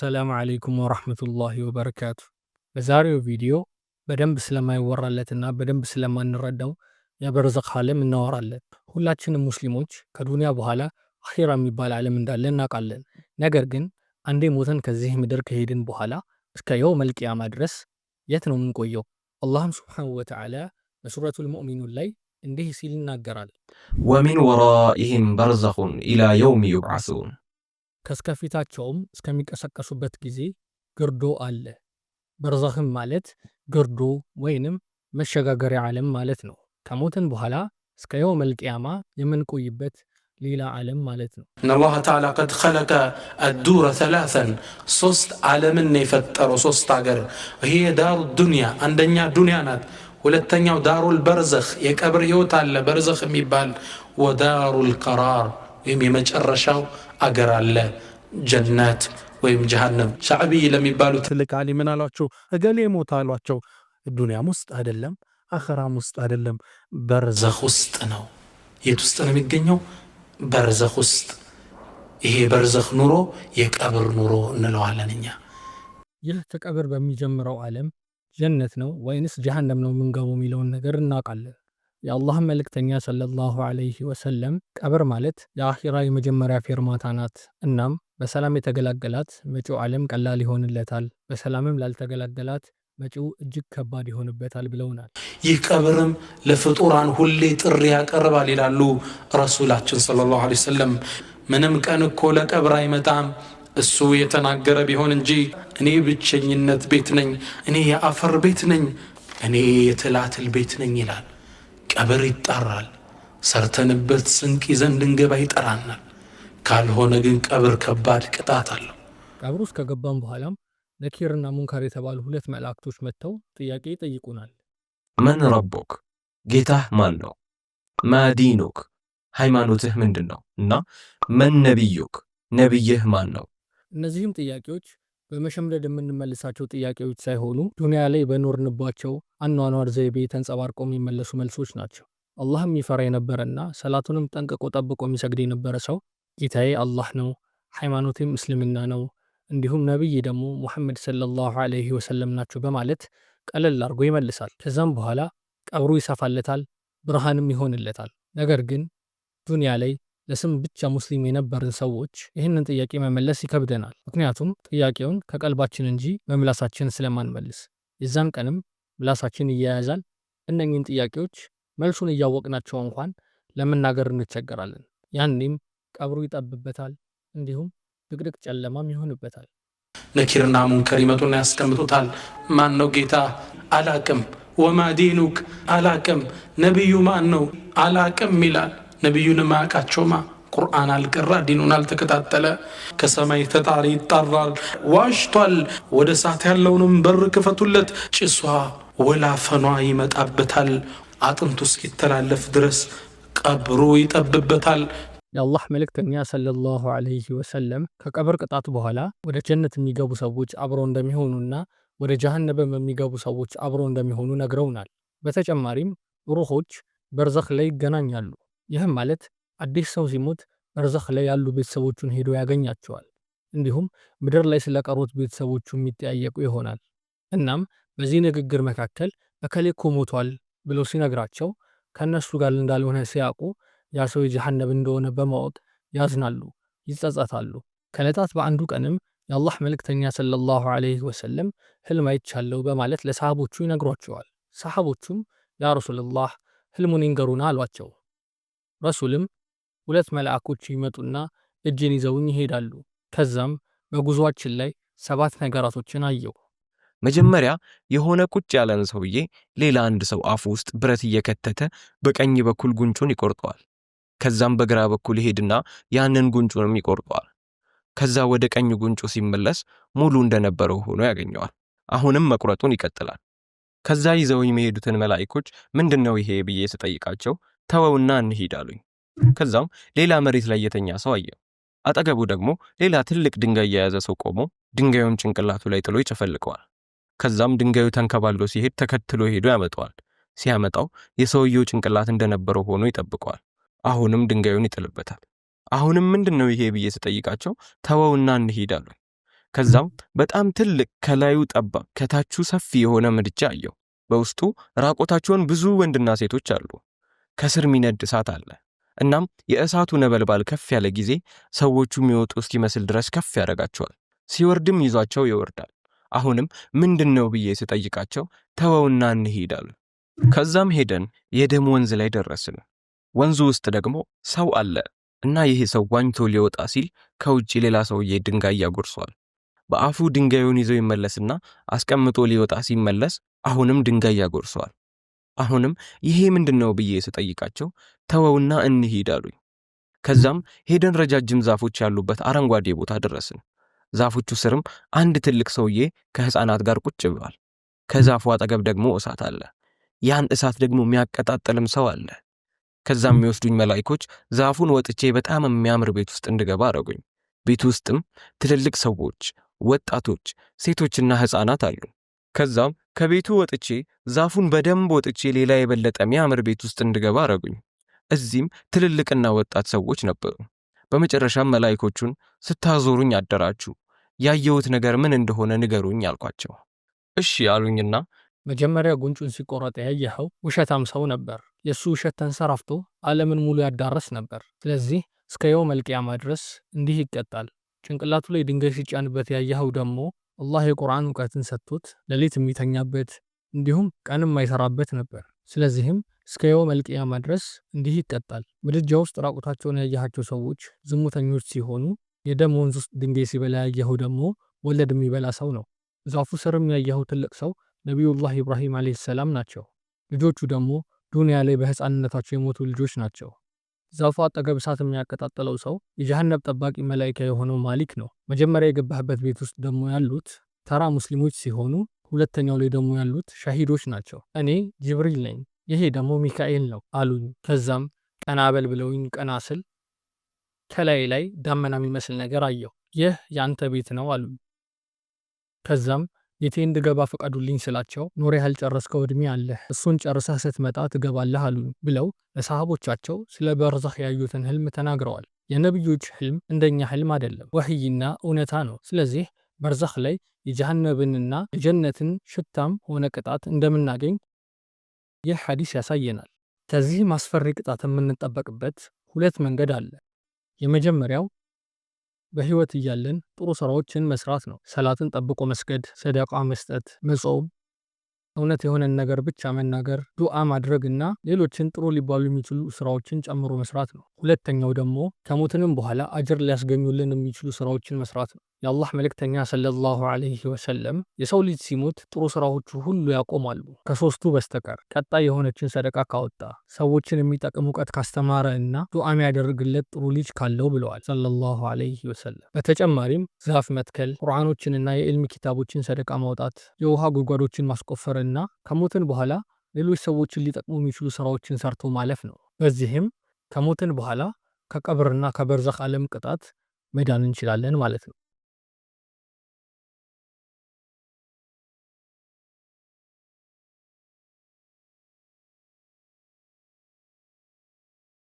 አሰላሙ አለይኩም ወራህመቱላሂ ወበረካቱ። በዛሬው ቪዲዮ በደንብ ስለማይወራለትና በደንብ ስለማንረዳው የበርዘኽ ዓለም እናወራለን። ሁላችንም ሙስሊሞች ከዱንያ በኋላ አኺራ የሚባል ዓለም እንዳለ እናውቃለን። ነገር ግን አንዴ ሞተን ከዚህ ምድር ከሄድን በኋላ እስከ የውመል ቂያማ ድረስ የት ነው የምንቆየው? አላህም ሱብሓነሁ ወተዓላ በሱረቱል ሙእሚኑን ላይ እንዲህ ሲል ይናገራል። ወሚን ወራኢሂም በርዘኹን ኢላ የውሚ ዩብዓሱን፣ ከስከፊታቸውም እስከሚቀሰቀሱበት ጊዜ ግርዶ አለ። በርዘኽም ማለት ግርዶ ወይንም መሸጋገሪያ ዓለም ማለት ነው። ከሞትን በኋላ እስከ የውመል ቂያማ የምንቆይበት ሌላ ዓለም ማለት ነው። እነላህ ተዓላ ቀድ ኸለቀ አዱረ ሰላሰን፣ ሶስት ዓለምን የፈጠረው ሶስት ሀገር። ይሄ ዳሩ ዱንያ አንደኛ ዱንያ ናት። ሁለተኛው ዳሩል በርዘኽ የቀብር ህይወት አለ በርዘኽ የሚባል። ወዳሩል ቀራር ወይም የመጨረሻው አገር አለ ጀነት ወይም ጀሃነም። ሻዕቢ ለሚባሉት ትልቅ ዓሊም ምን አሏቸው? እገሌ ሞት አሏቸው። ዱንያም ውስጥ አይደለም አኸራም ውስጥ አይደለም በርዘኽ ውስጥ ነው። የት ውስጥ ነው የሚገኘው? በርዘኽ ውስጥ። ይሄ በርዘኽ ኑሮ የቀብር ኑሮ እንለዋለን እኛ። ይህ ከቀብር በሚጀምረው ዓለም ጀነት ነው ወይንስ ጀሃነም ነው የምንገባው የሚለውን ነገር እናውቃለን። የአላህ መልእክተኛ ሰለላሁ ዐለይሂ ወሰለም ቀብር ማለት የአኺራ የመጀመሪያ ፌርማታ ናት። እናም በሰላም የተገላገላት መጪው ዓለም ቀላል ይሆንለታል፣ በሰላምም ላልተገላገላት መጪው እጅግ ከባድ ይሆንበታል ብለውናል። ይህ ቀብርም ለፍጡራን ሁሌ ጥሪ ያቀርባል ይላሉ ረሱላችን ሰለላሁ ዐለይሂ ወሰለም። ምንም ቀን እኮ ለቀብር አይመጣም እሱ የተናገረ ቢሆን እንጂ እኔ ብቸኝነት ቤት ነኝ፣ እኔ የአፈር ቤት ነኝ፣ እኔ የትላትል ቤት ነኝ ይላል። ቀብር ይጣራል። ሰርተንበት ስንቅ ይዘን እንድንገባ ይጠራናል። ካልሆነ ግን ቀብር ከባድ ቅጣት አለው። ቀብር ውስጥ ከገባን በኋላም ነኪርና ሙንከር የተባሉ ሁለት መላእክቶች መጥተው ጥያቄ ይጠይቁናል። መን ረቡክ፣ ጌታህ ማን ነው? ማዲኑክ፣ ሃይማኖትህ ምንድን ነው? እና መን ነቢዩክ፣ ነቢይህ ማን ነው? እነዚህም ጥያቄዎች በመሸምደድ የምንመልሳቸው ጥያቄዎች ሳይሆኑ ዱንያ ላይ በኖርንባቸው አኗኗር ዘይቤ ተንጸባርቀው የሚመለሱ መልሶች ናቸው። አላህም ይፈራ የነበረና ሰላቱንም ጠንቅቆ ጠብቆ የሚሰግድ የነበረ ሰው ጌታዬ አላህ ነው፣ ሃይማኖቴም እስልምና ነው፣ እንዲሁም ነቢይ ደግሞ ሙሐመድ ሰለላሁ ዐለይሂ ወሰለም ናቸው በማለት ቀለል አድርጎ ይመልሳል። ከዛም በኋላ ቀብሩ ይሰፋለታል፣ ብርሃንም ይሆንለታል። ነገር ግን ዱንያ ላይ ለስም ብቻ ሙስሊም የነበርን ሰዎች ይህንን ጥያቄ መመለስ ይከብደናል። ምክንያቱም ጥያቄውን ከቀልባችን እንጂ በምላሳችን ስለማንመልስ። የዛን ቀንም ምላሳችን ይያያዛል። እነኝን ጥያቄዎች መልሱን እያወቅናቸው እንኳን ለመናገር እንቸገራለን። ያኔም ቀብሩ ይጠብበታል፣ እንዲሁም ድቅድቅ ጨለማም ይሆንበታል። ነኪርና ሙንከር ይመጡና ያስቀምጡታል። ማን ነው ጌታ? አላቅም። ወማ ዲኑክ? አላቅም። ነቢዩ ማን ነው? አላቅም ይላል። ነቢዩን ማያውቃቸውማ ቁርአን አልቀራ ዲኑን አልተከታተለ። ከሰማይ ተጣሪ ይጣራል። ዋሽቷል። ወደ እሳት ያለውንም በር ክፈቱለት። ጭሷ ወላፈኗ ይመጣበታል። አጥንቱ እስኪተላለፍ ድረስ ቀብሩ ይጠብበታል። የአላህ መልእክተኛ ሰለላሁ ዐለይሂ ወሰለም ከቀብር ቅጣት በኋላ ወደ ጀነት የሚገቡ ሰዎች አብረው እንደሚሆኑና ወደ ጀሃነም የሚገቡ ሰዎች አብረው እንደሚሆኑ ነግረውናል። በተጨማሪም ሩሆች በርዘኽ ላይ ይገናኛሉ። ይህም ማለት አዲስ ሰው ሲሞት በርዘኽ ላይ ያሉ ቤተሰቦቹን ሄዶ ያገኛቸዋል። እንዲሁም ምድር ላይ ስለቀሩት ቤተሰቦቹ የሚጠያየቁ ይሆናል። እናም በዚህ ንግግር መካከል እከሌ እኮ ሞቷል ብሎ ሲነግራቸው ከእነሱ ጋር እንዳልሆነ ሲያውቁ ያ ሰው የጀሃነም እንደሆነ በማወቅ ያዝናሉ፣ ይጸጸታሉ። ከዕለታት በአንዱ ቀንም የአላህ መልእክተኛ ሰለላሁ ዐለይሂ ወሰለም ህልም አይቻለሁ በማለት ለሰሃቦቹ ይነግሯቸዋል። ሰሃቦቹም ያ ረሱልላህ ህልሙን ይንገሩና አሏቸው። ረሱልም ሁለት መልአኮች ይመጡና እጅን ይዘውኝ ይሄዳሉ። ከዛም በጉዟችን ላይ 7 ነገራቶችን አየሁ። መጀመሪያ የሆነ ቁጭ ያለን ሰውዬ ሌላ አንድ ሰው አፉ ውስጥ ብረት እየከተተ በቀኝ በኩል ጉንጩን ይቆርጠዋል። ከዛም በግራ በኩል ይሄድና ያንን ጉንጩንም ይቆርጠዋል። ከዛ ወደ ቀኝ ጉንጩ ሲመለስ ሙሉ እንደነበረው ሆኖ ያገኘዋል። አሁንም መቁረጡን ይቀጥላል። ከዛ ይዘውኝ የሚሄዱትን መላእክቶች ምንድነው ይሄ ብዬ ስጠይቃቸው ተወውና እንሂድ አሉኝ። ከዛም ሌላ መሬት ላይ የተኛ ሰው አየሁ። አጠገቡ ደግሞ ሌላ ትልቅ ድንጋይ የያዘ ሰው ቆሞ ድንጋዩን ጭንቅላቱ ላይ ጥሎ ይጨፈልቀዋል። ከዛም ድንጋዩ ተንከባሎ ሲሄድ ተከትሎ ሄዶ ያመጣዋል። ሲያመጣው የሰውየው ጭንቅላት እንደነበረው ሆኖ ይጠብቀዋል። አሁንም ድንጋዩን ይጥልበታል። አሁንም ምንድነው ይሄ ብዬ ስጠይቃቸው ተወውና እንሂድ አሉኝ። ከዛም በጣም ትልቅ ከላዩ ጠባብ ከታቹ ሰፊ የሆነ ምድጃ አየሁ። በውስጡ ራቆታቸውን ብዙ ወንድና ሴቶች አሉ። ከስር ሚነድ እሳት አለ። እናም የእሳቱ ነበልባል ከፍ ያለ ጊዜ ሰዎቹ የሚወጡ እስኪመስል ድረስ ከፍ ያደርጋቸዋል። ሲወርድም ይዟቸው ይወርዳል። አሁንም ምንድነው ብዬ ስጠይቃቸው ተወውና እንሂድ አሉ። ከዛም ሄደን የደም ወንዝ ላይ ደረስን። ወንዙ ውስጥ ደግሞ ሰው አለ እና ይሄ ሰው ዋኝቶ ሊወጣ ሲል ከውጪ ሌላ ሰውዬ ድንጋይ ያጎርሰዋል። በአፉ ድንጋዩን ይዞ ይመለስና አስቀምጦ ሊወጣ ሲመለስ አሁንም ድንጋይ ያጎርሰዋል። አሁንም ይሄ ምንድነው ብዬ ስጠይቃቸው ተወውና እንሂድ አሉኝ። ከዛም ሄደን ረጃጅም ዛፎች ያሉበት አረንጓዴ ቦታ ደረስን። ዛፎቹ ስርም አንድ ትልቅ ሰውዬ ከህፃናት ጋር ቁጭ ብሏል። ከዛፉ አጠገብ ደግሞ እሳት አለ። ያን እሳት ደግሞ የሚያቀጣጥልም ሰው አለ። ከዛም የሚወስዱኝ መላእክቶች ዛፉን ወጥቼ በጣም የሚያምር ቤት ውስጥ እንድገባ አረጉኝ። ቤት ውስጥም ትልልቅ ሰዎች፣ ወጣቶች፣ ሴቶችና ህፃናት አሉ። ከዛም ከቤቱ ወጥቼ ዛፉን በደንብ ወጥቼ ሌላ የበለጠ የሚያምር ቤት ውስጥ እንድገባ አረጉኝ። እዚህም ትልልቅና ወጣት ሰዎች ነበሩ። በመጨረሻም መላእክቶቹን ስታዞሩኝ አደራችሁ፣ ያየሁት ነገር ምን እንደሆነ ንገሩኝ አልኳቸው። እሺ አሉኝና መጀመሪያ ጉንጩን ሲቆረጥ ያየኸው ውሸታም ሰው ነበር። የእሱ ውሸት ተንሰራፍቶ ዓለምን ሙሉ ያዳረስ ነበር። ስለዚህ እስከ የውመል ቂያማ ድረስ እንዲህ ይቀጣል። ጭንቅላቱ ላይ ድንጋይ ሲጫንበት ያየኸው ደግሞ አላህ የቁርአን እውቀትን ሰጥቶት ሌሊት የሚተኛበት እንዲሁም ቀን የማይሰራበት ነበር። ስለዚህም እስከ የውመል ቂያማ ድረስ እንዲህ ይቀጣል። ምድጃ ውስጥ ራቁታቸውን ያየሃቸው ሰዎች ዝሙተኞች ሲሆኑ፣ የደም ወንዝ ውስጥ ድንጋይ ሲበላ ያየኸው ደግሞ ወለድ የሚበላ ሰው ነው። ዛፉ ስርም ያየኸው ትልቅ ሰው ነቢዩላህ ኢብራሂም ዓለይሂ ሰላም ናቸው። ልጆቹ ደግሞ ዱንያ ላይ በህፃንነታቸው የሞቱ ልጆች ናቸው። ዛፉ አጠገብ እሳት የሚያቀጣጥለው ሰው የጀሃነም ጠባቂ መላኢካ የሆነው ማሊክ ነው። መጀመሪያ የገባህበት ቤት ውስጥ ደግሞ ያሉት ተራ ሙስሊሞች ሲሆኑ፣ ሁለተኛው ላይ ደግሞ ያሉት ሻሂዶች ናቸው። እኔ ጅብሪል ነኝ፣ ይሄ ደግሞ ሚካኤል ነው አሉኝ። ከዛም ቀና በል ብለውኝ ቀና ስል ከላይ ላይ ዳመና የሚመስል ነገር አየሁ። ይህ ያንተ ቤት ነው አሉኝ። ከዛም ቤቴ እንድገባ ፈቀዱልኝ ስላቸው ኖር ያልጨረስከው ዕድሜ አለህ፣ እሱን ጨርሰህ ስትመጣ ትገባለህ አሉኝ ብለው ለሰሃቦቻቸው ስለ በርዛኽ ያዩትን ህልም ተናግረዋል። የነቢዮች ህልም እንደኛ ህልም አይደለም፣ ወህይና እውነታ ነው። ስለዚህ በርዛኽ ላይ የጀሃነብንና የጀነትን ሽታም ሆነ ቅጣት እንደምናገኝ ይህ ሐዲስ ያሳየናል። ከዚህ ማስፈሪ ቅጣት የምንጠበቅበት ሁለት መንገድ አለ። የመጀመሪያው በህይወት እያለን ጥሩ ስራዎችን መስራት ነው። ሰላትን ጠብቆ መስገድ፣ ሰደቃ መስጠት፣ መጾም፣ እውነት የሆነን ነገር ብቻ መናገር፣ ዱዓ ማድረግና ሌሎችን ጥሩ ሊባሉ የሚችሉ ስራዎችን ጨምሮ መስራት ነው። ሁለተኛው ደግሞ ከሞትንም በኋላ አጅር ሊያስገኙልን የሚችሉ ስራዎችን መስራት ነው። የአላህ መልእክተኛ ሰለላሁ ዐለይሂ ወሰለም የሰው ልጅ ሲሞት ጥሩ ስራዎቹ ሁሉ ያቆማሉ ከሶስቱ በስተቀር ቀጣይ የሆነችን ሰደቃ ካወጣ፣ ሰዎችን የሚጠቅም እውቀት ካስተማረ እና ዱዓ የሚያደርግለት ጥሩ ልጅ ካለው ብለዋል ሰለላሁ ዐለይሂ ወሰለም። በተጨማሪም ዛፍ መትከል፣ ቁርአኖችንና የዕልም ኪታቦችን ሰደቃ ማውጣት፣ የውሃ ጉድጓዶችን ማስቆፈርና ከሞትን በኋላ ሌሎች ሰዎችን ሊጠቅሙ የሚችሉ ስራዎችን ሰርቶ ማለፍ ነው። በዚህም ከሞትን በኋላ ከቀብርና ከበርዛኽ ዓለም ቅጣት መዳን እንችላለን ማለት ነው።